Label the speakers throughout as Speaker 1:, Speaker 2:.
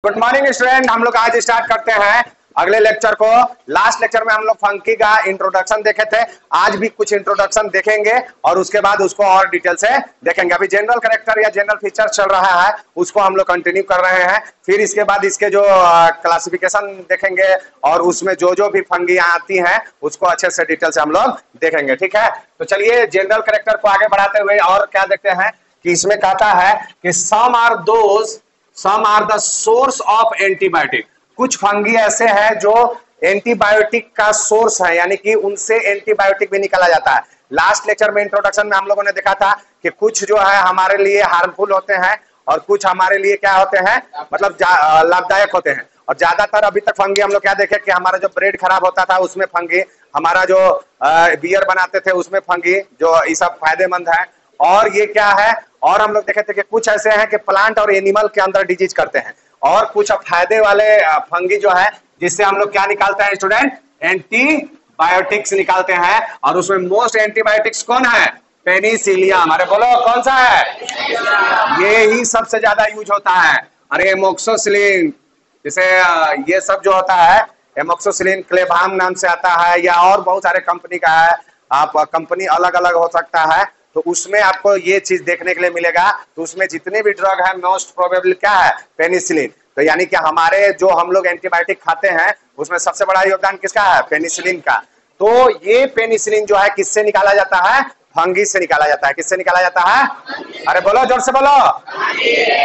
Speaker 1: Good morning student. हम लोग आज स्टार्ट करते हैं अगले लेक्चर को। लास्ट लेक्चर में हम लोग फंकी का इंट्रोडक्शन देखे थे, आज भी कुछ इंट्रोडक्शन देखेंगे और उसके बाद उसको और डिटेल से देखेंगे। अभी जनरल कैरेक्टर या जनरल फीचर चल रहा है, उसको हम लोग कंटिन्यू कर रहे हैं। फिर इसके बाद इसके जो क्लासिफिकेशन देखेंगे और उसमें जो जो भी फंगी आती हैं उसको अच्छे से डिटेल से हम लोग देखेंगे। ठीक है, तो चलिए जनरल कैरेक्टर को आगे बढ़ाते हुए और क्या देखते हैं कि इसमें कहता है कि some are the source of antibiotic. कुछ फंगी ऐसे हैं जो एंटीबायोटिक का सोर्स है, यानी कि उनसे एंटीबायोटिक भी निकाला जाता है। लास्ट लेक्चर में इंट्रोडक्शन में हम लोगों ने देखा था कि कुछ जो है हमारे लिए हार्मफुल होते हैं और कुछ हमारे लिए क्या होते हैं, मतलब लाभदायक होते हैं। और ज्यादातर अभी तक फंगी हम लोग क्या देखे कि हमारा जो ब्रेड खराब होता था उसमें फंगी, हमारा जो बियर बनाते थे उसमें फंगी, जो ये सब फायदेमंद है। और ये क्या है, और हम लोग देखे थे कि कुछ ऐसे हैं कि प्लांट और एनिमल के अंदर डिजीज करते हैं, और कुछ फायदे वाले फंगी जो है जिससे हम लोग क्या निकालते हैं स्टूडेंट, एंटीबायोटिक्स निकालते हैं। और उसमें मोस्ट एंटीबायोटिक्स कौन है, पेनिसिलियम। अरे बोलो कौन सा है, ये ही सबसे ज्यादा यूज होता है। अरे एमोक्सोसिलिन, जैसे ये सब जो होता है एमोक्सोसिलिन क्लेबाम नाम से आता है, या और बहुत सारे कंपनी का है, आप कंपनी अलग अलग हो सकता है, तो उसमें आपको ये चीज देखने के लिए मिलेगा। तो उसमें जितने भी ड्रग है मोस्ट प्रोबेबली क्या है, पेनिसिलिन। तो यानी कि हमारे जो हम लोग एंटीबायोटिक खाते हैं उसमें सबसे बड़ा योगदान किसका है, पेनिसिलिन का। तो ये पेनिसिलिन जो है किससे निकाला जाता है, फंगी से निकाला जाता है। किससे निकाला जाता है, अरे बोलो जोर से बोलो।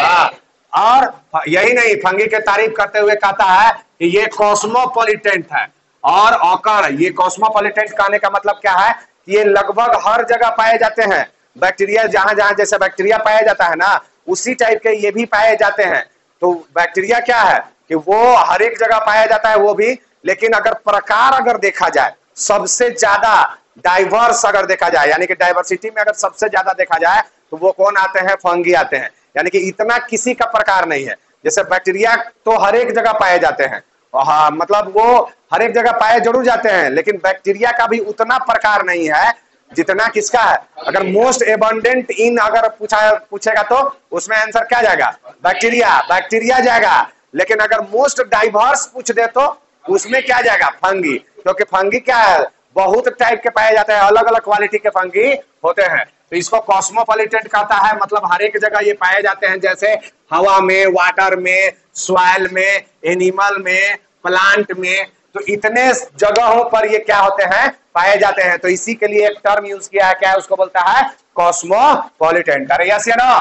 Speaker 1: हाँ, और यही नहीं, फंगी के तारीफ करते हुए कहता है कि ये कॉस्मोपॉलिटेंट है। और ऑकर, ये कॉस्मोपॉलिटेंट कहने का मतलब क्या है, ये लगभग हर जगह पाए जाते हैं। बैक्टीरिया जहां जहां जैसे बैक्टीरिया पाया जाता है ना, उसी टाइप के ये भी पाए जाते हैं। तो बैक्टीरिया क्या है कि वो हर एक जगह पाया जाता है वो भी, लेकिन अगर प्रकार अगर देखा जाए सबसे ज्यादा डाइवर्स अगर देखा जाए, यानी कि डाइवर्सिटी में अगर सबसे ज्यादा देखा जाए तो वो कौन आते हैं, फंगी आते हैं। यानी कि इतना किसी का प्रकार नहीं है। जैसे बैक्टीरिया तो हर एक जगह पाए जाते हैं, हाँ, मतलब वो हर एक जगह पाए जरूर जाते हैं, लेकिन बैक्टीरिया का भी उतना प्रकार नहीं है जितना किसका है। अगर मोस्ट एबंडेंट इन अगर पूछेगा तो उसमें आंसर क्या जाएगा, बैक्टीरिया जाएगा। लेकिन अगर मोस्ट डाइवर्स पूछ दे तो उसमें क्या जाएगा, फंगी। क्योंकि फंगी क्या है, बहुत टाइप के पाए जाते हैं, अलग अलग क्वालिटी के फंगी होते हैं। तो इसको कॉस्मोपॉलिटेंट कहता है, मतलब हर एक जगह ये पाए जाते हैं, जैसे हवा में, वाटर में, सॉइल में, एनिमल में, प्लांट में। तो इतने जगहों पर ये क्या होते हैं, पाए जाते हैं। तो इसी के लिए एक टर्म यूज किया है, क्या है, उसको बोलता है कॉस्मोपॉलिटेंट। अरे यस या नो।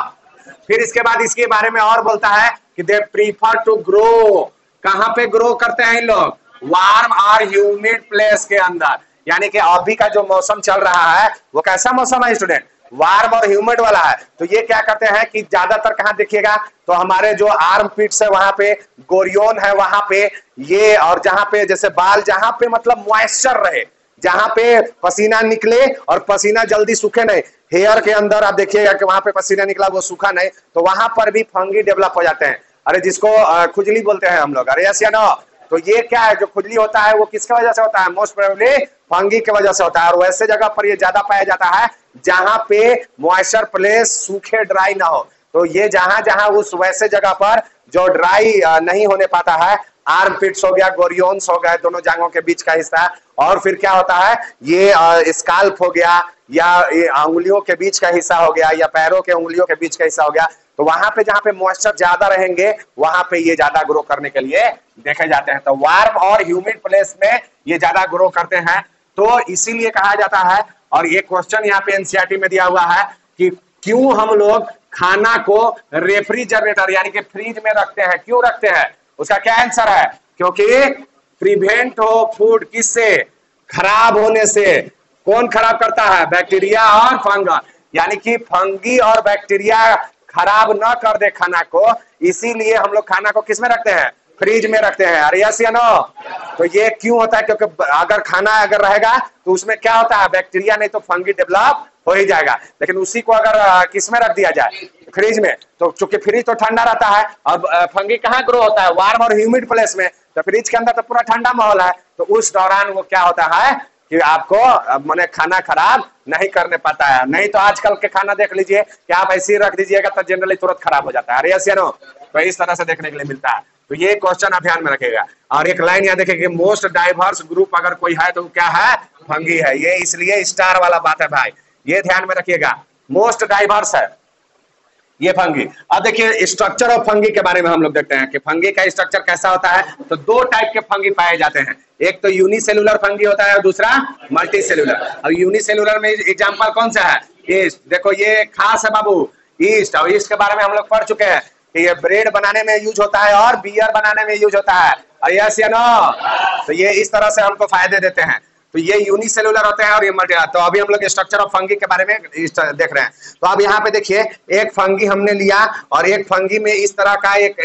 Speaker 1: फिर इसके बाद इसके बारे में और बोलता है कि दे प्रीफर टू ग्रो, कहां पे ग्रो करते हैं इन लोग, वार्म और ह्यूमिड प्लेस के अंदर। यानी कि अभी का जो मौसम चल रहा है वो कैसा मौसम है स्टूडेंट, वार्म और ह्यूमिड वाला है। तो ये क्या करते हैं कि ज्यादातर कहां देखिएगा, तो हमारे जो आर्म पिट्स है वहां पे, गोरियोन है वहां पे ये, और जहां पे जैसे बाल, जहां पे मतलब मॉइस्चर रहे, जहां पे पसीना निकले और पसीना जल्दी सूखे नहीं, हेयर के अंदर आप देखिएगा कि वहां पे पसीना निकला वो सूखा नहीं, तो वहां पर भी फंगी डेवलप हो जाते हैं। अरे जिसको खुजली बोलते हैं हम लोग, अरे यस या नो। तो ये क्या है, जो खुजली होता है वो किसकी वजह से होता है, मोस्ट प्रोबेबली फंगी की वजह से होता है। और वैसे जगह पर ये ज्यादा पाया जाता है जहां पे मॉइस्चर प्लेस सूखे ड्राई ना हो। तो ये जहां जहां उस वैसे जगह पर जो ड्राई नहीं होने पाता है, आर्म पिट्स हो गया, गोरियोन्स हो गए, दोनों जांघों के बीच का हिस्सा, और फिर क्या होता है ये स्काल्प हो गया, या उंगलियों के बीच का हिस्सा हो गया, या पैरों के उंगलियों के बीच का हिस्सा हो गया। तो वहां पे जहां पे मॉइस्चर ज्यादा रहेंगे वहां पे ये ज्यादा ग्रो करने के लिए देखे जाते हैं। तो वार्म और ह्यूमिड प्लेस में ये ज्यादा ग्रो करते हैं। तो इसीलिए कहा जाता है, और ये क्वेश्चन यहाँ पे एनसीईआरटी में दिया हुआ है कि क्यों हम लोग खाना को रेफ्रिजरेटर यानी कि फ्रिज में रखते हैं, क्यों रखते हैं, उसका क्या आंसर है, क्योंकि प्रिवेंट हो फूड किससे, खराब होने से। कौन खराब करता है, बैक्टीरिया और फंगस। यानी कि फंगी और बैक्टीरिया खराब ना कर दे खाना को, इसीलिए हम लोग खाना को किस में रखते हैं, फ्रिज में रखते हैं। अरे यस या नो। तो ये क्यों होता है, क्योंकि अगर खाना अगर रहेगा तो उसमें क्या होता है, बैक्टीरिया नहीं तो फंगी डेवलप हो ही जाएगा। लेकिन उसी को अगर किस में रख दिया जाए, फ्रिज में, तो चूंकि फ्रिज तो ठंडा रहता है और फंगी कहाँ ग्रो होता है, वार्म और ह्यूमिड प्लेस में। तो फ्रिज के अंदर तो पूरा ठंडा माहौल है, तो उस दौरान वो क्या होता है कि आपको मैंने खाना खराब नहीं करने पाता है। नहीं तो आजकल के खाना देख लीजिए कि आप ऐसे ही रख दीजिएगा तो जनरली तुरंत खराब हो जाता है। अरे यस या नो। तो इस तरह से देखने के लिए मिलता है। तो ये क्वेश्चन आप ध्यान में रखेगा। और एक लाइन याद रखिए कि मोस्ट डाइवर्स ग्रुप अगर कोई है तो क्या है, फंगी है। ये इसलिए स्टार वाला बात है भाई, ये ध्यान में रखिएगा, मोस्ट डाइवर्स है ये फंगी। अब देखिए स्ट्रक्चर ऑफ फंगी के बारे में हम लोग देखते हैं कि फंगी का स्ट्रक्चर कैसा होता है। तो दो टाइप के फंगी पाए जाते हैं, एक तो यूनिसेलुलर फंगी होता है और दूसरा मल्टी सेलुलर। अब यूनिसेलुलर में एग्जांपल कौन सा है, ईस्ट। देखो ये खास है बाबू, ईस्ट। और ईस्ट के बारे में हम लोग पढ़ चुके हैं कि ये ब्रेड बनाने में यूज होता है और बियर बनाने में यूज होता है, यस या नो। तो ये इस तरह से हमको फायदे देते हैं। तो ये यूनिसेलुलर होते हैं और ये मल्टी। तो अभी हम लोग स्ट्रक्चर ऑफ फंगी के बारे में देख रहे हैं। तो अब यहाँ पे देखिए एक फंगी हमने लिया और एक फंगी में इस तरह का एक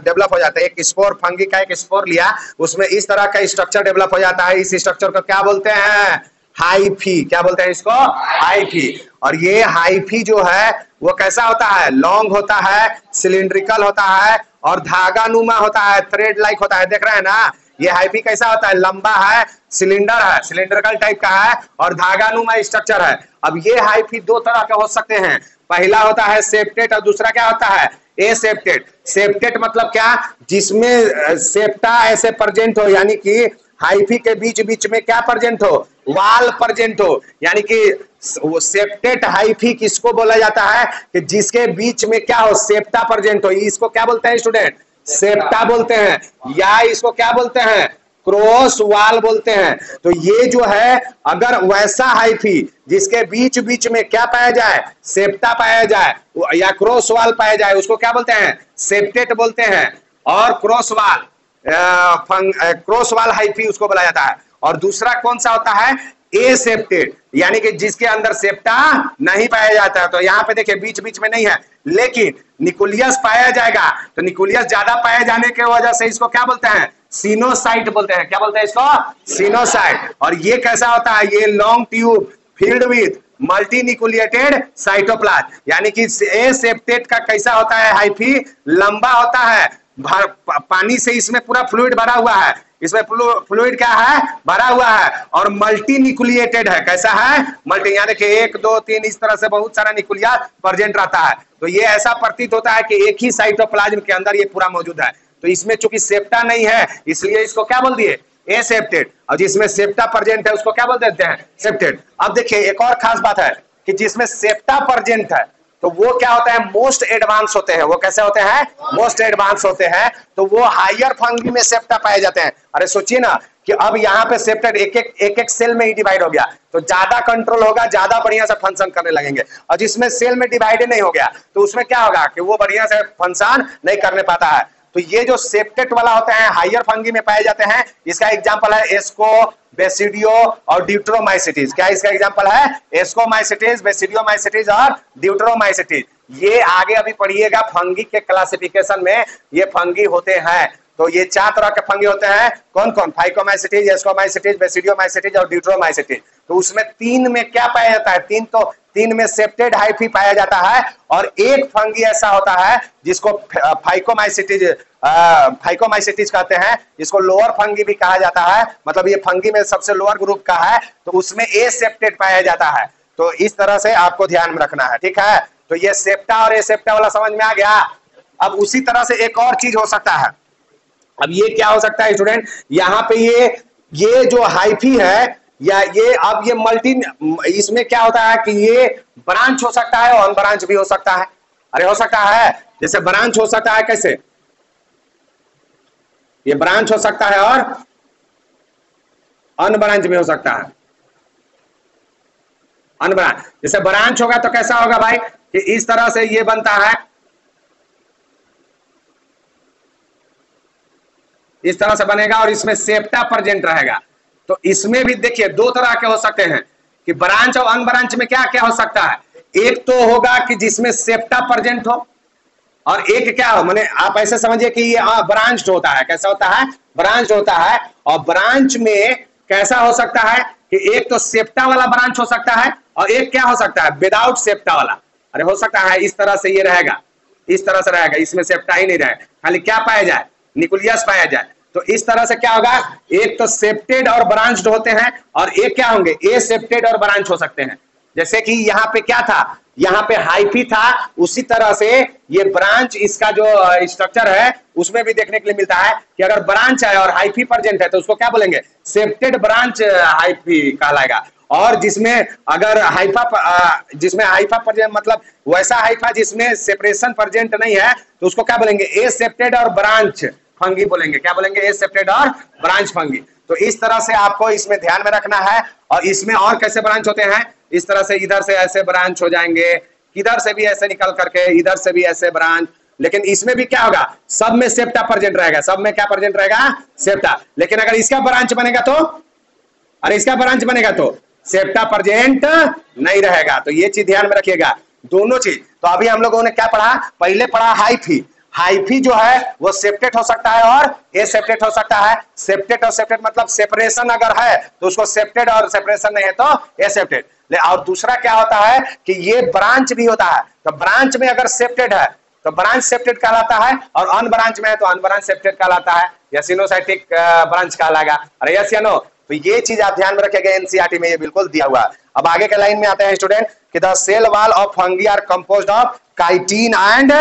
Speaker 1: डेवलप हो जाता है, एक स्पोर, फंगी का एक स्पोर लिया, उसमें इस तरह का स्ट्रक्चर डेवलप हो जाता है। इस स्ट्रक्चर को क्या बोलते हैं, हाइफी। क्या बोलते हैं इसको, हाइफी। और ये हाइफी जो है वो कैसा होता है, लॉन्ग होता है, सिलिंड्रिकल होता है और धागा नुमा होता है, थ्रेड लाइक होता है। देख रहे हैं ना, ये हाइफी कैसा होता है, लंबा है, सिलेंडर है, सिलेंड्रिकल टाइप का है और धागानुमा स्ट्रक्चर है। अब ये हाइफी दो तरह के हो सकते हैं, पहला होता है सेप्टेट और दूसरा क्या होता है, एसेप्टेट। सेप्टेट मतलब क्या, जिसमें सेप्टा ऐसे प्रेजेंट हो, यानी कि हाइफी के बीच बीच में क्या प्रेजेंट हो, वाल प्रेजेंट हो। यानी कि वो सेप्टेट हाइफी किसको बोला जाता है कि जिसके बीच में क्या हो, सेप्टा प्रेजेंट हो। इसको क्या बोलते हैं स्टूडेंट, सेप्टा बोलते हैं, या इसको क्या बोलते हैं, क्रॉस वाल बोलते हैं। तो ये जो है अगर वैसा हाइफी जिसके बीच बीच में क्या पाया जाए, सेप्टा पाया जाए या क्रॉस वाल पाया जाए, उसको क्या बोलते हैं, सेप्टेट बोलते हैं। और क्रॉस वाल हाइफी उसको बोला जाता है। और दूसरा कौन सा होता है, एसेप्टेट, यानी कि जिसके अंदर सेप्टा नहीं पाया जाता है। तो यहाँ पे देखिए बीच बीच में नहीं है, लेकिन निकोलियस पाया जाएगा। तो निकोलियस ज्यादा पाए जाने के वजह से इसको क्या बोलते हैं, सिनोसाइट बोलते हैं। क्या बोलते हैं इसको, सिनोसाइट। और ये कैसा होता है, ये long tube filled with multinucleated cytoplasm, यानी कि एसेप्टेट का कैसा होता है, हाइफी लंबा होता है, पानी से इसमें पूरा फ्लूइड भरा हुआ है, इसमें फ्लूइड क्या है, भरा हुआ है और मल्टी निकुलिएटेड है। कैसा है, मल्टी, यानी कि 1 2 3 इस तरह से बहुत सारा निकुलिया प्रेजेंट रहता है। तो ये ऐसा प्रतीत होता है कि एक ही साइटोप्लाज्म के अंदर ये पूरा मौजूद है। तो इसमें चूंकि सेप्टा नहीं है इसलिए इसको क्या बोल दिए, एसेप्टेट। और जिसमें सेप्टा प्रेजेंट है उसको क्या बोल देते हैं, सेप्टेट। अब देखिए एक और खास बात है कि जिसमें सेप्टा प्रेजेंट है तो वो क्या होता है, मोस्ट एडवांस होते हैं। वो कैसे होते हैं, मोस्ट एडवांस होते हैं। तो वो हायर फंगी में सेप्टा पाए जाते हैं। अरे सोचिए ना कि अब यहाँ पे सेप्टेट एक एक सेल में ही डिवाइड हो गया तो ज्यादा कंट्रोल होगा, ज्यादा बढ़िया से फंक्शन करने लगेंगे। और जिसमें सेल में डिवाइड नहीं हो गया तो उसमें क्या होगा कि वो बढ़िया से फंक्शन नहीं करने पाता है। तो ये जो सेप्टेट वाला होते हैं हायर फंगी में पाए जाते हैं। इसका एग्जांपल है एस्को, बेसिडियो और ड्यूट्रोमाइसिटीज। क्या इसका एग्जांपल है, एस्कोमाइसिटीज, बेसिडियोमाइसिटीज और ड्यूट्रोमाइसिटीज। ये आगे अभी पढ़िएगा फंगी के क्लासिफिकेशन में ये फंगी होते हैं। तो ये 4 तरह के फंगी होते हैं, कौन कौन, फाइकोमाइसिटीज, एस्कोमाइसिटीज, बेसिडियोमाइसिटीज और ड्यूट्रोमाइसिटीज। तो उसमें 3 में क्या पाया जाता है, 3 में सेप्टेड हाइफी पाया जाता है। और एक फंगी ऐसा होता है जिसको फाइकोमाइसिटीज कहते हैं, जिसको लोअर फंगी भी कहा जाता है, मतलब ये फंगी में सबसे लोअर ग्रुप का है। तो उसमें एसेप्टेड पाया जाता है। तो इस तरह से आपको ध्यान में रखना है, ठीक है। तो ये सेप्टा और एसेप्टा वाला समझ में आ गया। अब उसी तरह से एक और चीज हो सकता है। अब ये क्या हो सकता है स्टूडेंट, यहाँ पे ये जो हाइफी है या ये, अब ये मल्टी, इसमें क्या होता है कि ये ब्रांच हो सकता है और अनब्रांच भी हो सकता है। अरे हो सकता है, जैसे ब्रांच हो सकता है, कैसे, ये ब्रांच हो सकता है और अनब्रांच भी हो सकता है। अनब्रांच, जैसे ब्रांच होगा तो कैसा होगा भाई कि इस तरह से ये बनता है, इस तरह से बनेगा और इसमें सेप्टा प्रेजेंट रहेगा। तो इसमें भी देखिए 2 तरह के हो सकते हैं कि ब्रांच और अनब्रांच में क्या क्या हो सकता है। एक तो होगा कि जिसमें सेप्टा प्रेजेंट हो और एक क्या हो, माने आप ऐसे समझिए कि ये ब्रांच होता है। कैसा होता है, ब्रांच होता है। और ब्रांच में कैसा हो सकता है कि एक तो सेप्टा वाला ब्रांच हो सकता है और एक क्या हो सकता है, विदाउट सेप्टा वाला। अरे हो सकता है इस तरह से ये रहेगा, इस तरह से रहेगा, इसमें सेप्टा ही नहीं रहेगा, खाली क्या पाया जाए, निकुलियस पाया जाए। तो इस तरह से क्या होगा, एक तो सेप्टेड और ब्रांच्ड होते हैं और एक क्या होंगे, एसेप्टेड और ब्रांच हो सकते हैं। जैसे कि यहाँ पे क्या था, यहाँ पे हाइफी था, उसी तरह से ये ब्रांच, इसका जो स्ट्रक्चर है उसमें भी देखने के लिए मिलता है कि अगर ब्रांच है और हाइफी प्रेजेंट है तो उसको क्या बोलेंगे, सेप्टेड ब्रांच हाइफी कहलाएगा। और जिसमें अगर जिसमें हाइफा प्रेजेंट मतलब वैसा हाइफा जिसमें सेपरेशन प्रेजेंट नहीं है तो उसको क्या बोलेंगे, एसेप्टेड और ब्रांच फंगी बोलेंगे। क्या बोलेंगे, एसेप्टेड और ब्रांच फंगी। तो इस तरह से आपको इसमें ध्यान में रखना है। और इसमें और कैसे ब्रांच होते हैं, इस तरह से इधर से ऐसे ब्रांच हो जाएंगे, इधर से भी ऐसे निकल करके इधर से भी ऐसे ब्रांच। लेकिन इसमें भी क्या होगा, सब में सेप्टा प्रेजेंट रहेगा, सब में क्या प्रेजेंट रहेगा, सेप्टा। लेकिन अगर इसका ब्रांच बनेगा तो, अरे इसका ब्रांच बनेगा तो सेप्टा प्रेजेंट नहीं रहेगा। तो ये चीज ध्यान में रखिएगा, दोनों चीज। तो अभी हम लोगों ने क्या पढ़ा, पहले पढ़ा हाइफी। हाइफी जो है वो सेप्टेट हो सकता है और एसेप्टेट हो सकता है। सेप्टेट और सेप्टेट मतलब सेपरेशन अगर है तो उसको सेप्टेड, और सेपरेशन नहीं है तो एसेप्टेड। और दूसरा क्या होता है कि ये ब्रांच भी होता है। तो ब्रांच में अगर सेप्टेड है तो ब्रांच सेप्टेड कहलाता है, और अन ब्रांच में है तो अन ब्रांच सेप्टेड कहलाता है, या सिनोसाइटिक ब्रांच कहलाएगा। अरे यस या नो। तो ये चीज आप ध्यान में रखिएगा, एनसीईआरटी में ये बिल्कुल दिया हुआ है। अब आगे के लाइन में आते हैं स्टूडेंट कि the cell wall of fungi are composed of chitin and,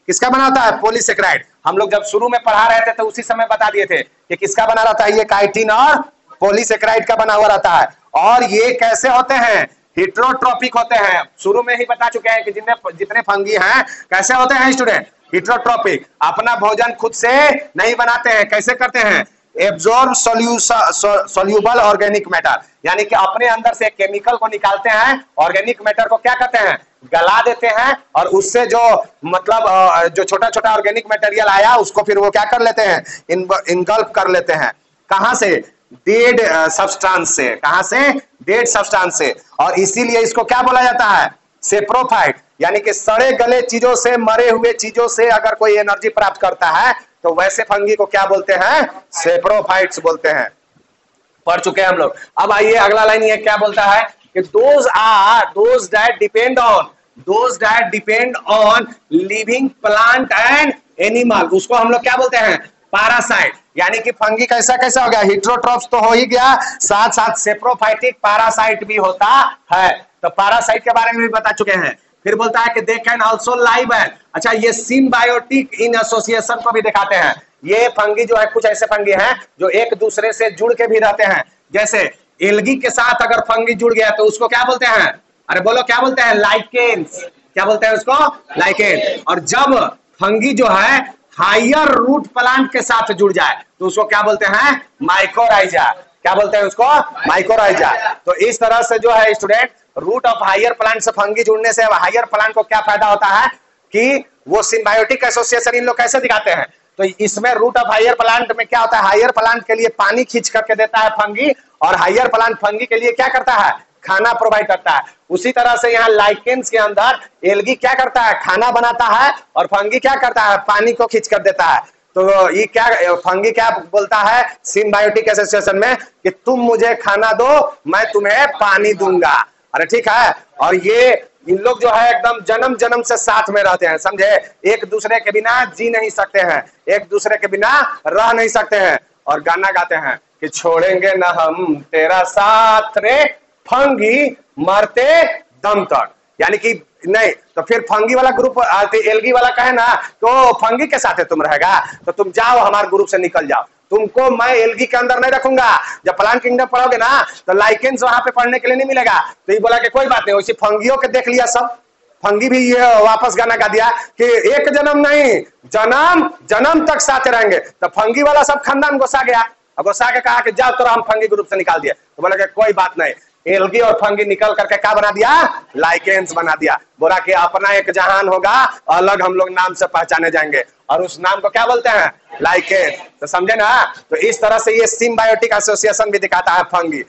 Speaker 1: किसका बना होता है, पॉलीसेकेराइड। हम लोग जब शुरू में पढ़ा रहे थे तो उसी समय बता दिए थे कि किसका बना रहता है, ये काइटिन और पॉलीसेकेराइड का बना हुआ रहता है। और ये कैसे होते हैं, हेटेरोट्रोपिक होते हैं। शुरू में ही बता चुके हैं कि जितने फंगी हैं कैसे होते हैं स्टूडेंट, हेटेरोट्रोपिक। अपना भोजन खुद से नहीं बनाते हैं, कैसे करते हैं, एब्जॉर्ब सोल्यूबल ऑर्गेनिक मैटर, यानी कि अपने अंदर से केमिकल को निकालते हैं, ऑर्गेनिक मैटर को क्या करते हैं, गला देते हैं, और उससे जो मतलब जो छोटा छोटा ऑर्गेनिक मटेरियल आया उसको फिर वो क्या कर लेते हैं, इनगल्फ कर लेते हैं। कहां से, डेड सब्सटेंस से। कहां से, डेड सब्सटेंस से। और इसीलिए इसको क्या बोला जाता है, सेप्रोफाइट, यानी कि सड़े गले चीजों से, मरे हुए चीजों से अगर कोई एनर्जी प्राप्त करता है तो वैसे फंगी को क्या बोलते हैं, सेप्रोफाइट्स बोलते हैं। पढ़ चुके हैं हम लोग। अब आइए अगला लाइन ये क्या बोलता है कि those that depend on living plant and animal, उसको हम लोग क्या बोलते हैं, पैरासाइट। यानी कि फंगी कैसा कैसा हो गया, हेटेरोट्रोप्स तो हो ही गया, साथ साथ सेप्रोफाइटिक पैरासाइट भी होता है। तो पैरासाइट के बारे में भी बता चुके हैं। फिर बोलता है कि they can also live and, अच्छा ये सिम्बायोटिक इन एसोसिएशन को भी दिखाते हैं। ये फंगी जो है, कुछ ऐसे फंगी हैं जो एक दूसरे से जुड़ के भी रहते हैं। जैसे एल्गी के साथ अगर फंगी जुड़ गया तो उसको क्या बोलते हैं, अरे बोलो क्या बोलते हैं, लाइकेन्स। क्या बोलते हैं उसको, लाइकेन। और जब फंगी जो है हायर रूट प्लांट के साथ जुड़ जाए तो उसको क्या बोलते हैं, माइकोराइजा। क्या बोलते हैं उसको, माइकोराइजा। तो इस तरह से जो है student, root of higher plant से फंगी जुड़ने से हायर प्लांट को क्या फायदा होता है कि वो सिम्बायोटिक एसोसिएशन इन लोग कैसे दिखाते हैं। तो इसमें रूट ऑफ हायर प्लांट में क्या होता है, हायर प्लांट के लिए पानी खींच करके देता है फंगी, और हायर प्लांट फंगी के लिए क्या करता है, खाना प्रोवाइड करता है। उसी तरह से यहाँ लाइकेन्स के अंदर एल्गी क्या करता है, खाना बनाता है, और फंगी क्या करता है, पानी को खींच कर देता है। तो ये क्या, फंगी क्या बोलता है सिम्बायोटिक एसोसिएशन में कि तुम मुझे खाना दो, मैं तुम्हें पानी दूंगा। अरे ठीक है। और ये इन लोग जो है एकदम जन्म जन्म से साथ में रहते हैं, समझे, एक दूसरे के बिना जी नहीं सकते हैं, एक दूसरे के बिना रह नहीं सकते हैं। और गाना गाते हैं कि छोड़ेंगे न हम तेरा साथ रे फंगी मरते दम तक, यानी कि नहीं तो फिर फंगी वाला ग्रुप, एल्गी वाला कहे ना तो फंगी के साथ है तुम रहेगा, तो तुम जाओ हमारे ग्रुप से निकल जाओ, तुमको मैं एल्गी के अंदर नहीं रखूंगा। जब प्लांट किंगडम पढ़ोगे ना तो लाइकेन्स वहां पे पढ़ने के लिए नहीं मिलेगा। तो ये बोला कि कोई बात नहीं, वैसे फंगियों के देख लिया सब, फंगी भी ये वापस गाना गा दिया कि एक जन्म नहीं जन्म जन्म तक साथ रहेंगे। तो फंगी वाला सब खानदान गुस्सा गया, और गुस्सा के कहा कि जाओ तो हम फंगी ग्रुप से निकाल दिए। तो बोला कि कोई बात नहीं, एल्गी और फंगी निकल करके क्या बना दिया, लाइकेन्स बना दिया। बोला कि अपना एक जहान होगा, अलग हम लोग नाम से पहचाने जाएंगे, और उस नाम को क्या बोलते हैं, लाइकेन। तो समझे ना। तो इस तरह से ये सिम्बायोटिक एसोसिएशन भी दिखाता है फंगी।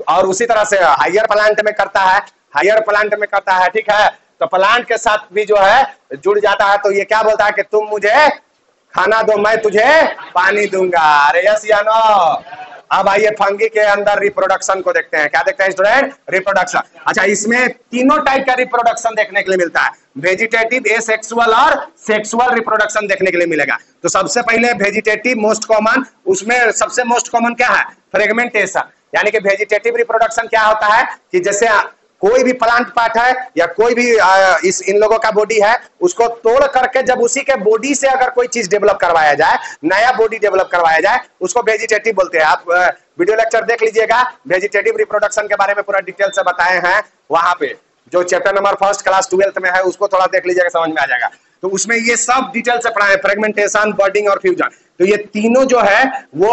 Speaker 1: और उसी तरह से हायर प्लांट में करता है, हायर प्लांट में करता है, ठीक है। तो प्लांट के साथ भी जो है जुड़ जाता है। तो ये क्या बोलता है कि तुम मुझे खाना दो, मैं तुझे पानी दूंगा। अरे यस या नो। अब आइए फंगी के अंदर रिप्रोडक्शन को देखते हैं। क्या देखते हैं स्टूडेंट, रिप्रोडक्शन। अच्छा, इसमें तीनों टाइप का रिप्रोडक्शन देखने के लिए मिलता है, वेजिटेटिव, एसेक्सुअल और सेक्सुअल रिप्रोडक्शन देखने के लिए मिलेगा। तो सबसे पहले वेजिटेटिव मोस्ट कॉमन, उसमें सबसे मोस्ट कॉमन क्या है, फ्रेगमेंटेशन। यानी कि वेजिटेटिव रिप्रोडक्शन क्या होता है कि जैसे कोई भी प्लांट पार्ट है या कोई भी इन लोगों का बॉडी है, उसको तोड़ करके जब उसी के बॉडी से अगर कोई चीज डेवलप करवाया जाए, नया बॉडी डेवलप करवाया जाए, उसको वेजिटेटिव बोलते हैं। आप वीडियो लेक्चर देख लीजिएगा, वेजिटेटिव रिप्रोडक्शन के बारे में पूरा डिटेल से बताए हैं वहां पे, जो चैप्टर नंबर 1 क्लास 12th में है, उसको थोड़ा देख लीजिएगा, समझ में आ जाएगा। तो उसमें ये सब डिटेल से पढ़ाए, फ्रेगमेंटेशन, बर्डिंग और फ्यूजन। तो ये तीनों जो है वो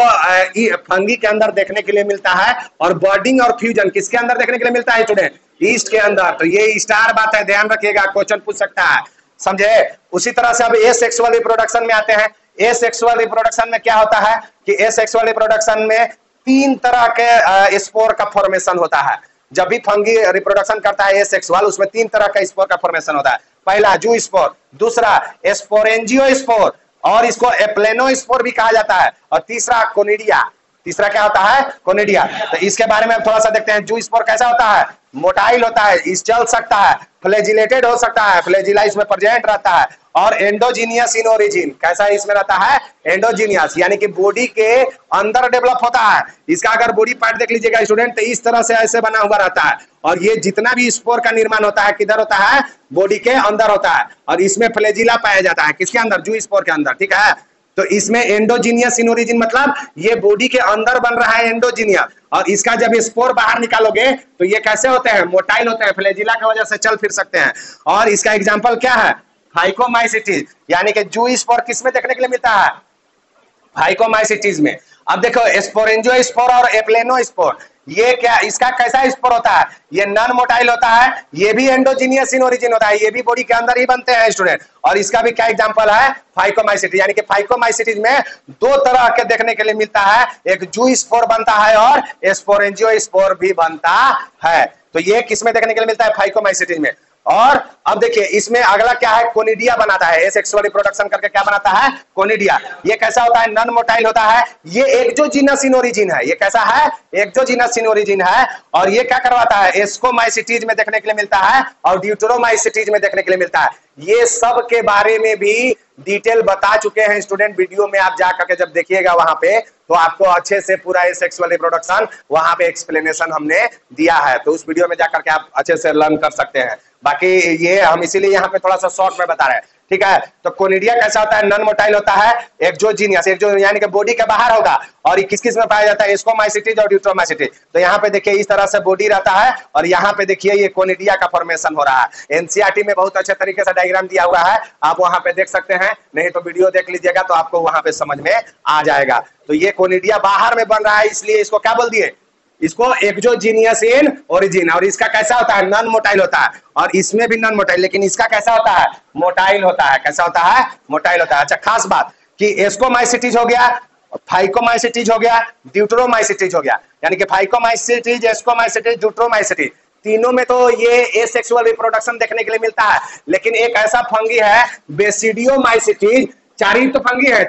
Speaker 1: फंगी के अंदर देखने के लिए मिलता है, और बर्डिंग और फ्यूजन किसके अंदर देखने के लिए मिलता है स्टूडेंट? ईस्ट के अंदर। तो ये स्टार बात है, ध्यान रखिएगा, क्वेश्चन पूछ सकता है, समझे। उसी तरह से अब एसेक्सुअल रिप्रोडक्शन में आते हैं। एसेक्सुअल रिप्रोडक्शन में क्या होता है कि एसेक्सुअल रिप्रोडक्शन में 3 तरह के स्पोर का फॉर्मेशन होता है। जब भी फंगी रिप्रोडक्शन करता है एसेक्सुअल, उसमें 3 तरह का स्पोर का फॉर्मेशन होता है। पहला जू स्पोर, दूसरा स्पोरेंजियो स्पोर, और इसको एप्लेनो स्पोर भी कहा जाता है, और तीसरा कोनिडिया। तीसरा क्या होता है? कोनिडिया। तो इसके बारे में थोड़ा सा देखते हैं। जू स्पोर कैसा होता है? मोटाइल होता है, इस चल सकता है, फ्लैजिलेटेड हो सकता है, फ्लैजिला इसमें प्रेजेंट रहता है, और एंडोजीनियस इन ओरिजिन। कैसा इसमें रहता है? एंडोजीनियस, यानी कि बॉडी के अंदर डेवलप होता है। इसका अगर बॉडी पार्ट देख लीजिएगा स्टूडेंट, तो इस तरह से ऐसे बना हुआ रहता है, और ये जितना भी स्पोर का निर्माण होता है किधर होता है? बॉडी के अंदर होता है, और इसमें फ्लैजिला पाया जाता है। किसके अंदर? जू स्पोर के अंदर, ठीक है। तो इसमें एंडोजीनियस इन ओरिजिन मतलब ये बॉडी के अंदर बन रहा है एंडोजीनियस, और इसका जब स्पोर बाहर निकालोगे तो ये कैसे होते हैं? मोटाइल होते हैं, फ्लैजिला की वजह से चल फिर सकते हैं। और इसका एग्जांपल क्या है? फाइकोमाइसिटीज, यानी कि जू स्पोर किसमें देखने के लिए मिलता है? फाइकोमाइसिटीज में। अब देखो स्पोरेंजियो स्पोर और एप्लेनो स्पोर, ये क्या, इसका कैसा स्पोर होता है? ये नॉन मोटाइल होता है, ये भी एंडोजीनियस इन ओरिजिन होता है, ये भी बॉडी के अंदर ही बनते हैं स्टूडेंट। और इसका भी क्या एग्जांपल है? फाइकोमाइसिटीज, यानी कि फाइकोमाइसिटीज में 2 तरह के देखने के लिए मिलता है, एक जू स्पोर बनता है और स्पोरेंजियो स्पोर भी बनता है। तो ये किसमें देखने के लिए मिलता है? फाइकोमाइसिटीज में। और अब देखिए इसमें अगला क्या है? कोनिडिया बनाता है। एसेक्सुअल रिप्रोडक्शन करके क्या बनाता है? कोनिडिया। ये कैसा होता है? नॉन मोटाइल होता है, ये एक्सोजीनस इन ओरिजिन है। ये कैसा है? एक्सोजीनस इन ओरिजिन है, और ये क्या करवाता है? एस्कोमाइसिटीज में देखने के लिए मिलता है, और ड्यूटेरोमाइसिटीज में देखने के लिए मिलता है। ये सब के बारे में भी डिटेल बता चुके हैं स्टूडेंट, वीडियो में आप जाकर के जब देखिएगा वहां पे, तो आपको अच्छे से पूरा एसेक्सुअल रिप्रोडक्शन वहां पे एक्सप्लेनेशन हमने दिया है। तो उस वीडियो में जाकर के आप अच्छे से लर्न कर सकते हैं। बाकी ये हम इसीलिए यहाँ पे थोड़ा सा शॉर्ट में बता रहे हैं, ठीक है। तो कोनिडिया कैसा होता है? नॉन मोटाइल होता है, एक्सोजीनियस, यानी कि बॉडी के बाहर होगा, और किस किस में पाया जाता है? एस्कोमाइसिटीज और ड्यूटेरोमाइसिटीज। तो यहाँ पे देखिए इस तरह से बॉडी रहता है, और यहाँ पे देखिए ये कोनिडिया का फॉर्मेशन हो रहा है। एनसीईआरटी में बहुत अच्छे तरीके से डायग्राम दिया हुआ है, आप वहां पे देख सकते हैं, नहीं तो वीडियो देख लीजिएगा तो आपको वहां पे समझ में आ जाएगा। तो ये कोनिडिया बाहर में बन रहा है, इसलिए इसको क्या बोल दिए? इसको एक्सोजीनियस इन ओरिजिन। और इसका कैसा होता है? नॉन मोटाइल होता है, और इसमें भी नॉन मोटाइल, लेकिन इसका कैसा होता है? मोटाइल होता है। कैसा होता है? मोटाइल होता है। अच्छा, खास बात कि एस्कोमाइसिटीज हो गया, फाइकोमाइसिटीज हो गया, ड्यूटेरोमाइसिटीज हो गया, यानी कि फाइकोमाइसिटीज, एस्कोमाइसिटीज, ड्यूटेरोमाइसिटीज, तीनों में तो ये एसेक्सुअल रिप्रोडक्शन देखने के लिए मिलता है। लेकिन एक ऐसा फंगी है बेसिडियोमाइसिटीज, 4 ही तो फंगी है,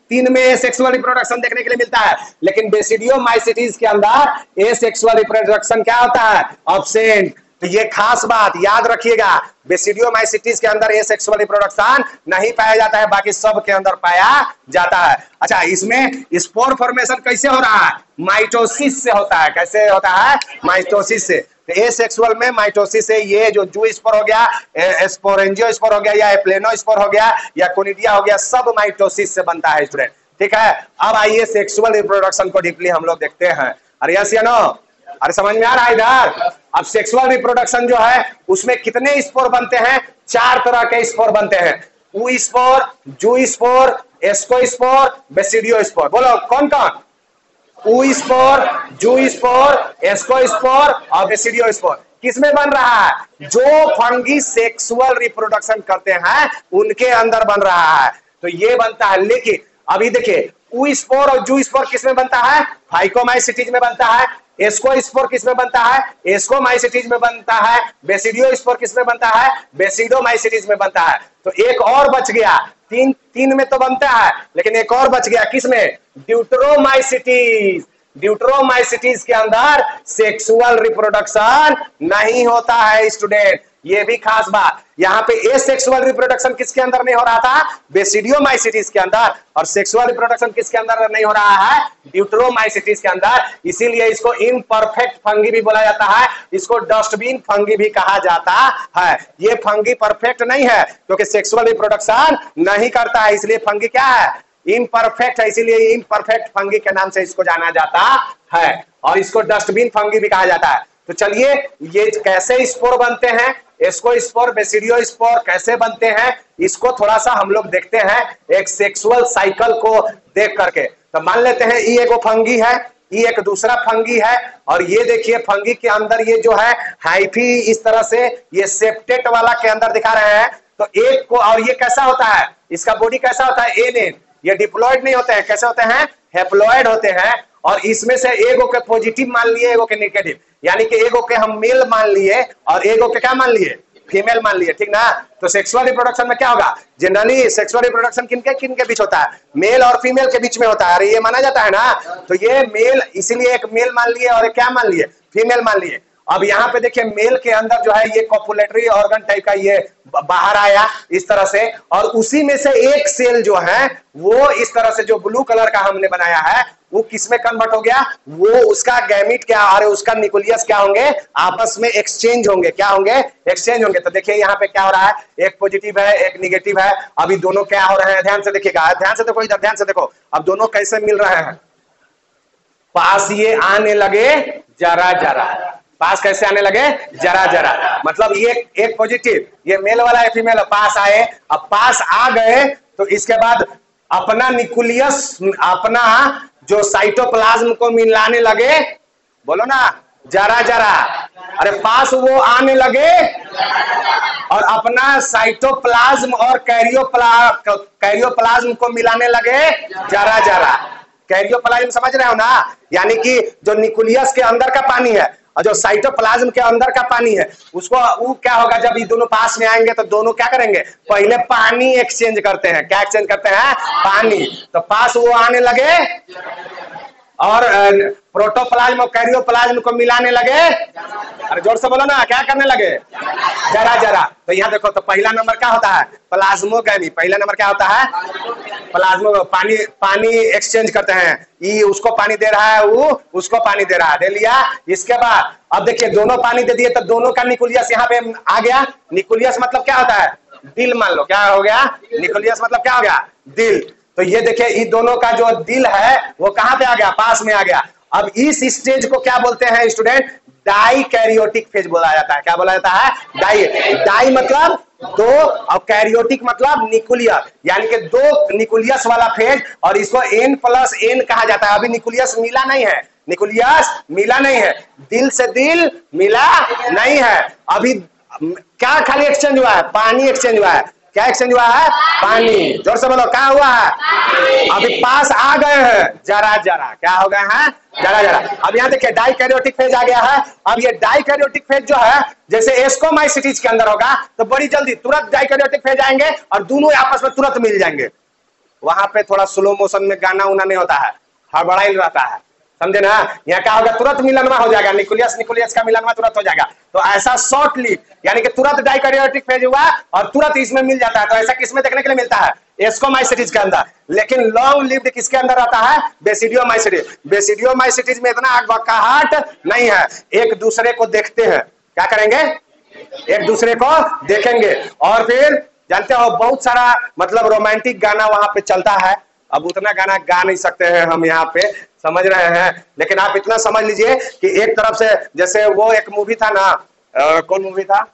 Speaker 1: तीन में एसेक्सुअल रिप्रोडक्शन देखने के लिए मिलता है, लेकिन बेसिडियोमाइसिटीज के अंदर एसेक्सुअल रिप्रोडक्शन क्या होता है? एब्सेंट। तो ये खास बात याद रखिएगा, बेसिडियोमाइसिटीज के अंदर एसेक्सुअल रिप्रोडक्शन नहीं पाया जाता है, बाकी सब के अंदर पाया जाता है। अच्छा, इसमें स्पोर फॉर्मेशन कैसे हो रहा है? माइटोसिस से होता है। कैसे होता है? माइटोसिस से। एसेक्सुअल में माइटोसिस से ये जो जू स्पोर हो गया, स्पोरेंजियो स्पोर हो गया, या एप्लेनो स्पोर हो गया, या कोनिडिया हो गया, सब माइटोसिस से बनता है स्टूडेंट, ठीक है। अब आइए सेक्सुअल रिप्रोडक्शन को डीपली हम लोग देखते हैं। अरे यस या नो? अरे समझ में आ रहा है इधर? अब सेक्सुअल रिप्रोडक्शन जो है उसमें कितने स्पोर बनते हैं? 4 तरह के स्पोर बनते हैं। ऊ स्पोर, जू स्पोर, एस्को स्पोर, बेसिडियो स्पोर। बोलो कौन कौन? ऊ स्पोर, जू स्पोर, एस्को स्पोर और बेसिडियो स्पोर। किसमें बन रहा है? जो फंगी सेक्सुअल रिप्रोडक्शन करते हैं उनके अंदर बन रहा है, तो ये बनता है। लेकिन अभी देखिए, ऊ स्पोर और जू स्पोर किसमें बनता है? फाइकोमाइसिटीज में बनता है। एस्को स्पोर किसमें बनता है? एस्कोमाइसिटीज में बनता है। बेसिडियो स्पोर किसमें बनता है? बेसिडोमाइसिटीज में बनता है। तो एक और बच गया, तीन में तो बनता है, लेकिन एक और बच गया, किसमें? ड्यूटेरोमाइसिटीज। ड्यूटेरोमाइसिटीज के अंदर सेक्सुअल रिप्रोडक्शन नहीं होता है स्टूडेंट, ये भी खास बात। यहाँ पे एसेक्सुअल रिप्रोडक्शन किसके अंदर नहीं हो रहा था? बेसिडियोमाइसिटीज के अंदर। और सेक्सुअल रिप्रोडक्शन किसके अंदर नहीं हो रहा है? यूट्रोमाइसिटीज के अंदर, इसीलिए इसको इनपरफेक्ट फंगी भी बोला जाता है, इसको डस्टबिन फंगी भी कहा जाता है। ये फंगी परफेक्ट नहीं है क्योंकि सेक्सुअल रिप्रोडक्शन नहीं करता है, इसलिए फंगी क्या है, इनपरफेक्ट है, इसीलिए इनपरफेक्ट फंगी के नाम से इसको जाना जाता है और इसको डस्टबिन फंगी भी कहा जाता है। तो चलिए ये कैसे स्पोर बनते हैं, एस्कोस्पोर, बेसिडियोस्पोर कैसे बनते हैं, इसको थोड़ा सा हम लोग देखते हैं एक सेक्सुअल साइकिल को देख करके। तो मान लेते हैं ये एगो फंगी है, ये एक दूसरा फंगी है और ये देखिए फंगी के अंदर ये जो है हाइफी इस तरह से ये सेप्टेट वाला के अंदर दिखा रहे हैं। तो एक को, और ये कैसा होता है, इसका बॉडी कैसा होता है, एन, ये डिप्लॉयड नहीं होते हैं, कैसे होते हैं, हेप्लॉयड होते हैं। और इसमें से एगो के पॉजिटिव मान लिए, एगो के नेगेटिव, यानी कि एगो के हम मेल मान लिए और एगो के क्या मान लिए, फीमेल मान लिए, ठीक ना। तो सेक्सुअल रिप्रोडक्शन में क्या होगा, जनरली सेक्सुअल रिप्रोडक्शन किन के बीच होता है, मेल और फीमेल के बीच में होता है, अरे ये माना जाता है ना। तो ये मेल, इसीलिए एक मेल मान लिए और एक क्या मान लिए, फीमेल मान लिए। अब यहाँ पे देखिए मेल के अंदर जो है ये कॉपुलेटरी ऑर्गन टाइप का ये बाहर आया इस तरह से, और उसी में से एक सेल जो है वो इस तरह से जो ब्लू कलर का हमने बनाया है वो किसमें कन्वर्ट हो गया, वो उसका गैमिट क्या, और उसका न्यूक्लियस क्या होंगे, आपस में एक्सचेंज होंगे, क्या होंगे, एक्सचेंज होंगे। तो देखिए यहाँ पे क्या हो रहा है, एक पॉजिटिव है एक निगेटिव है, अभी दोनों क्या हो रहे हैं, ध्यान से देखिएगा, ध्यान से देखो इधर, ध्यान से देखो, अब दोनों कैसे मिल रहे हैं, पास ये आने लगे जरा जरा, पास कैसे आने लगे, जरा जरा, मतलब ये एक पॉजिटिव, ये मेल वाला है फीमेल, पास आए, अब पास आ गए तो इसके बाद अपना न्यूक्लियस, अपना जो साइटोप्लाज्म को मिलाने लगे, बोलो ना, जरा जरा, अरे पास वो आने लगे और अपना साइटोप्लाज्म और कैरियोप्लाज्म को मिलाने लगे जरा जरा। कैरियोप्लाज्म समझ रहे हो ना, यानी कि जो न्यूक्लियस के अंदर का पानी है और जो साइटोप्लाज्म के अंदर का पानी है उसको, वो क्या होगा, जब ये दोनों पास में आएंगे तो दोनों क्या करेंगे, पहले पानी एक्सचेंज करते हैं, क्या एक्सचेंज करते हैं, पानी। तो पास वो आने लगे और प्रोटोप्लाज्म और कैरियोप्लाज्म को मिलाने लगे, अरे जोर से बोलो ना, क्या करने लगे, जरा जरा। तो यहाँ देखो, तो पहला नंबर क्या होता है, प्लाज्मोगैमी, पहला नंबर क्या होता है, प्लाज्मो, पानी, पानी एक्सचेंज करते हैं, ये उसको पानी दे रहा है, वो उसको पानी दे रहा है, दे लिया। इसके बाद अब देखिए दोनों पानी दे दिए तो दोनों का न्यूक्लियस यहाँ पे आ गया, न्यूक्लियस मतलब क्या होता है, दिल मान लो, क्या हो गया, न्यूक्लियस मतलब क्या हो गया, दिल। तो ये देखिए इन दोनों का जो दिल है वो कहां पे आ गया, पास में आ गया। अब इस स्टेज को क्या बोलते हैं स्टूडेंट, डाई कैरियोटिक फेज बोला जाता है, क्या बोला जाता है, डाई। डाई मतलब दो और कैरियोटिक मतलब न्यूक्लियस, यानी कि दो न्यूक्लियस वाला फेज, और इसको N+N कहा जाता है। अभी न्यूक्लियस मिला नहीं है, न्यूक्लियस मिला नहीं है, दिल से दिल मिला नहीं है, अभी क्या खाली एक्सचेंज हुआ है, पानी एक्सचेंज हुआ है, क्या एक्सचेंज हुआ है, पानी। जोर से बोलो, क्या हुआ है, अभी पास आ गए हैं जरा जरा, क्या हो गए हैं, जरा जरा। अब यहाँ देखिए डाइकैरियोटिक फेज आ गया है। अब ये डाइकैरियोटिक फेज जो है, जैसे एस्कोमाइसिटीज के अंदर होगा तो बड़ी जल्दी तुरंत डाइकैरियोटिक फेज आएंगे और दोनों आपस में तुरंत मिल जाएंगे। वहां पे थोड़ा स्लो मोशन में गाना उना नहीं होता है, हड़बड़ाई रहता है, समझे ना। यहाँ क्या होगा, तुरंत मिलनवा हो जाएगा, न्यूक्लियस का मिलनवा तुरंत हो जाएगा। तो ऐसा शॉर्ट लिव, यानी कि तुरंत डाइकैरियोटिक फेज हुआ और तुरंत इसमें मिल जाता है। तो ऐसा किसमें देखने के लिए मिलता है, एस्कोमाइसिटीज के अंदर। लेकिन लॉन्ग लिव्ड किसके अंदर रहता है, बेसिडियोमाइसिटीज। बेसिडियोमाइसिटीज में इतना बकाहाट नहीं है, एक दूसरे को देखते हैं, क्या करेंगे, एक दूसरे को देखेंगे और फिर जानते हो बहुत सारा मतलब रोमांटिक गाना वहां पे चलता है। अब उतना गाना गा नहीं सकते हैं हम यहाँ पे, समझ रहे हैं, लेकिन आप इतना समझ लीजिए कि एक तरफ से जैसे वो एक मूवी था ना, कौन मूवी था,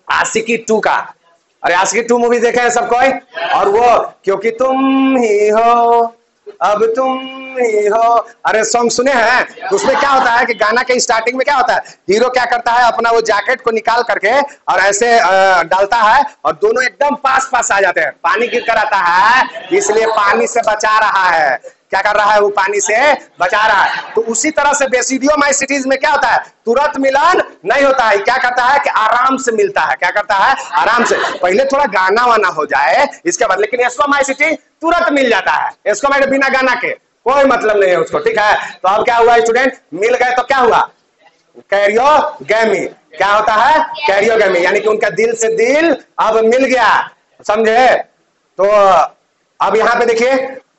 Speaker 1: आशिकी 2 का, अरे आशिकी 2 मूवी देखे हैं सब कोई, और वो क्योंकि तुम ही हो अब तुम ही हो, अरे सॉन्ग सुने हैं। तो उसमें क्या होता है कि गाना के स्टार्टिंग में क्या होता है, हीरो क्या करता है, अपना वो जैकेट को निकाल करके और ऐसे डालता है और दोनों एकदम पास पास आ जाते हैं, पानी गिर कर आता है इसलिए पानी से बचा रहा है, क्या कर रहा है, वो पानी से बचा रहा है। तो उसी तरह से बेसिडियोमाइसिटीज में क्या होता है, तुरंत मिलन नहीं होता है, क्या करता है कि आराम से मिलता है, क्या करता है, आराम से, पहले थोड़ा गाना वाना हो जाए इसके बाद। लेकिन एस्कोमाइसिटी तुरंत मिल जाता है, एस्कोमाइसिटी बिना गाना के कोई मतलब नहीं है उसको, ठीक है। तो अब क्या हुआ स्टूडेंट, मिल गए तो क्या हुआ, कैरियोगैमी। क्या होता है, कैरियोगैमी, यानी कि उनका दिल से दिल अब मिल गया, समझे। तो अब यहाँ पे देखिए,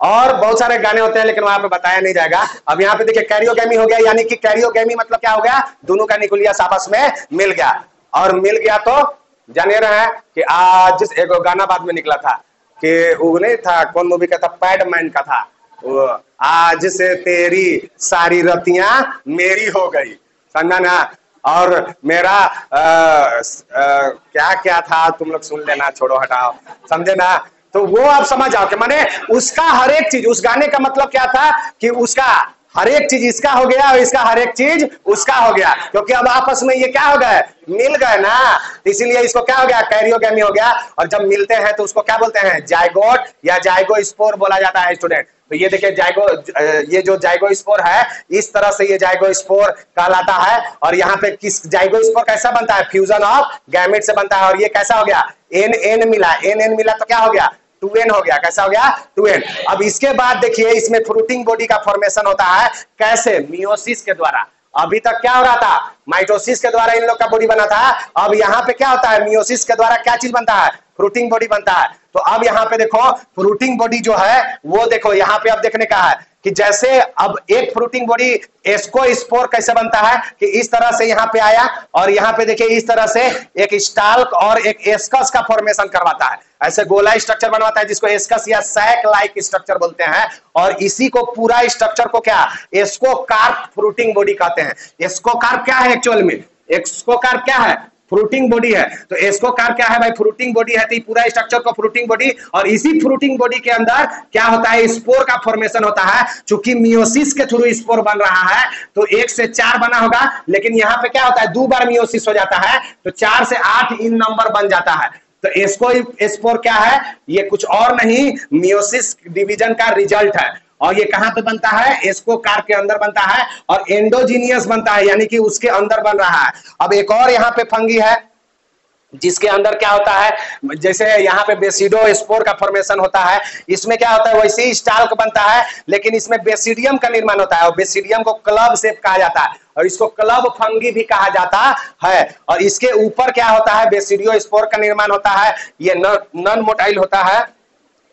Speaker 1: और बहुत सारे गाने होते हैं लेकिन वहां पे बताया नहीं जाएगा। अब यहाँ पे देखिए कैरियोगेमी हो गया, यानी कि कैरियोगेमी मतलब क्या हो गया, दोनों का न्यूक्लियस आपस में मिल गया, और मिल गया तो जाने रहे हैं कि आज एक गाना बाद में निकला था कि वो नहीं था, कौन मूवी का था, पैडमैन का था, वो आज से तेरी सारी रतियां मेरी हो गई, समझा ना। और मेरा क्या क्या था तुम लोग सुन लेना, छोड़ो हटाओ, समझे ना। तो वो आप समझ आओ कि माने उसका हर एक चीज, उस गाने का मतलब क्या था कि उसका हर एक चीज इसका हो गया और इसका हर एक चीज उसका हो गया, क्योंकि अब आपस में ये क्या हो गए, मिल गए ना, इसीलिए इसको क्या हो गया, कैरियोगेमी हो गया। और जब मिलते हैं तो उसको क्या बोलते हैं, जाइगोट या जाइगोस्पोर बोला जाता है स्टूडेंट। तो ये देखिए ये जो जाइगोस्पोर है, इस तरह से ये जाइगोस्पोर कहलाता है। और यहाँ पे किस जाइगोस्पोर कैसा बनता है, फ्यूजन ऑफ गैमेट से बनता है। और ये कैसा हो गया, एन मिला, एन मिला तो क्या हो गया, 2n हो गया, कैसा हो गया, 2n। अब इसके बाद देखिए इसमें फ्रूटिंग बॉडी का फॉर्मेशन होता है, कैसे, मियोसिस के द्वारा। अभी तक क्या हो रहा था, माइटोसिस के द्वारा इन लोग का बॉडी बना था। अब यहाँ पे क्या होता है, मियोसिस के द्वारा क्या चीज बनता है, फ्रूटिंग बॉडी बनता है। तो अब यहाँ पे देखो फ्रूटिंग बॉडी जो है वो देखो यहाँ पे अब देखने का है कि जैसे अब एक फ्रूटिंग बॉडी एस्कोस्पोर कैसे बनता है कि इस तरह से यहाँ पे आया, और यहाँ पे देखिए इस तरह से एक स्टाल्क और एक एस्कस का फॉर्मेशन करवाता है, ऐसे गोला स्ट्रक्चर बनवाता है जिसको एस्कस या सैक लाइक स्ट्रक्चर बोलते हैं। और इसी को पूरा स्ट्रक्चर को क्या, एस्कोकार्प फ्रूटिंग बॉडी कहते हैं। एस्कोकार्प क्या है एक्चुअल में, एस्कोकार्प क्या है, फ्रूटिंग बॉडी है। तो एस्कोकार्प क्या है भाई, फ्रूटिंग बॉडी है। तो पूरा स्ट्रक्चर को फ्रूटिंग बॉडी, और इसी फ्रूटिंग बॉडी के अंदर क्या होता है, स्पोर का फॉर्मेशन होता है। चूंकि मियोसिस के थ्रू स्पोर बन रहा है तो 1 से 4 बना होगा, लेकिन यहाँ पे क्या होता है, 2 बार मियोसिस हो जाता है तो 4 से 8 इन नंबर बन जाता है। तो एस्कोस्पोर क्या है, ये कुछ और नहीं, मियोसिस डिवीजन का रिजल्ट है। और ये कहां पे बनता है, एस्कोकार्प के अंदर बनता है, और एंडोजीनियस बनता है, यानी कि उसके अंदर बन रहा है। अब एक और यहाँ पे फंगी है जिसके अंदर क्या होता है, जैसे यहाँ पे बेसिडोस्पोर का फॉर्मेशन होता है, इसमें क्या होता है, वैसे ही स्टाल्क बनता है, लेकिन इसमें बेसिडियम का निर्माण होता है। और बेसिडियम को क्लब शेप कहा जाता है, और इसको क्लब फंगी भी कहा जाता है। और इसके ऊपर क्या होता है, बेसिडियोस्पोर का निर्माण होता है, ये नॉन मोटाइल होता है।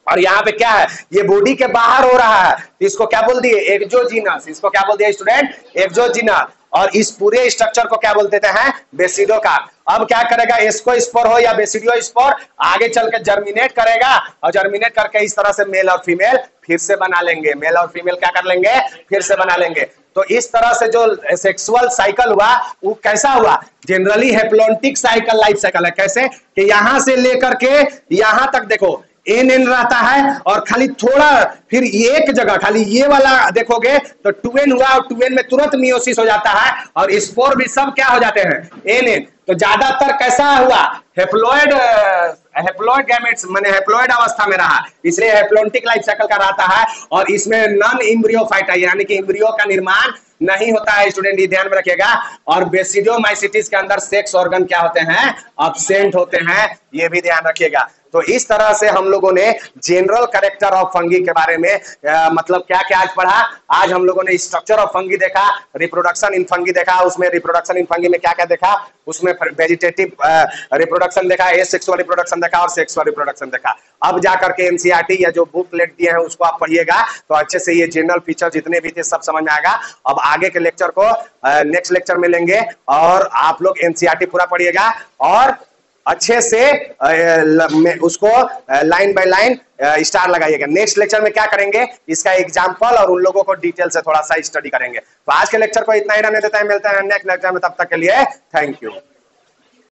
Speaker 1: और यहाँ पे क्या है, ये बॉडी के बाहर हो रहा है, इसको क्या बोल दिए, एक्सोजीनस, इसको क्या बोल दिया स्टूडेंट, एक्सोजीनस। और इस पूरे स्ट्रक्चर को क्या बोल देते हैं, बेसिडोकार्प। अब क्या करेगा, एस्कोस्पोर हो या बेसिडियोस्पोर, आगे चल के जर्मिनेट करेगा, और जर्मिनेट करके इस तरह से मेल और फीमेल फिर से बना लेंगे, मेल और फीमेल क्या कर लेंगे, फिर से बना लेंगे। तो इस तरह से जो सेक्सुअल साइकिल हुआ वो कैसा हुआ, generally haplontic cycle, life cycle है। कैसे कि यहां से लेकर के यहां तक देखो एन रहता है, और खाली थोड़ा फिर एक जगह खाली ये वाला देखोगे तो 2n हुआ, और 2n में तुरंत मियोसिस हो जाता है, और स्पोर भी सब क्या हो जाते हैं, एन। तो ज्यादातर कैसा हुआ, हैप्लॉइड गैमेट्स माने हैप्लॉइड अवस्था में रहा, इसलिए हैप्लॉन्टिक लाइफ साइकिल का रहता है। और इसमें नॉन एम्ब्रियोफाइट है, यानी कि एम्ब्रियो का निर्माण नहीं होता है स्टूडेंट, ये ध्यान में रखिएगा। और बेसिडियोमाइसिटिस के अंदर सेक्स ऑर्गन क्या होते हैं, अब्सेंट होते हैं, ये भी ध्यान रखिएगा। तो इस तरह से हम लोगों ने जनरल कैरेक्टर ऑफ फंगी के बारे में मतलब क्या क्या आज पढ़ा। आज हम लोगों ने स्ट्रक्चर ऑफ फंगी देखा, रिप्रोडक्शन इन फंगी देखा, उसमें रिप्रोडक्शन इन फंगी में क्या क्या देखा, उसमें वेजिटेटिव रिप्रोडक्शन देखा, एसेक्सुअल रिप्रोडक्शन देखा, और सेक्सुअल रिप्रोडक्शन देखा। अब जाकर के एनसीईआरटी या जो बुकलेट दिए हैं उसको आप पढ़िएगा तो अच्छे से ये जनरल फीचर जितने भी थे सब समझ में आएगा। अब आगे के लेक्चर को नेक्स्ट लेक्चर में लेंगे, और आप लोग एनसीईआरटी पूरा पढ़िएगा और अच्छे से उसको लाइन बाय लाइन स्टार लगाइएगा। नेक्स्ट लेक्चर में क्या करेंगे, इसका एग्जांपल और उन लोगों को डिटेल से थोड़ा सा स्टडी करेंगे। तो आज के लेक्चर को इतना ही रहने देता है, मिलते हैं नेक्स्ट लेक्चर में, तब तक के लिए थैंक यू।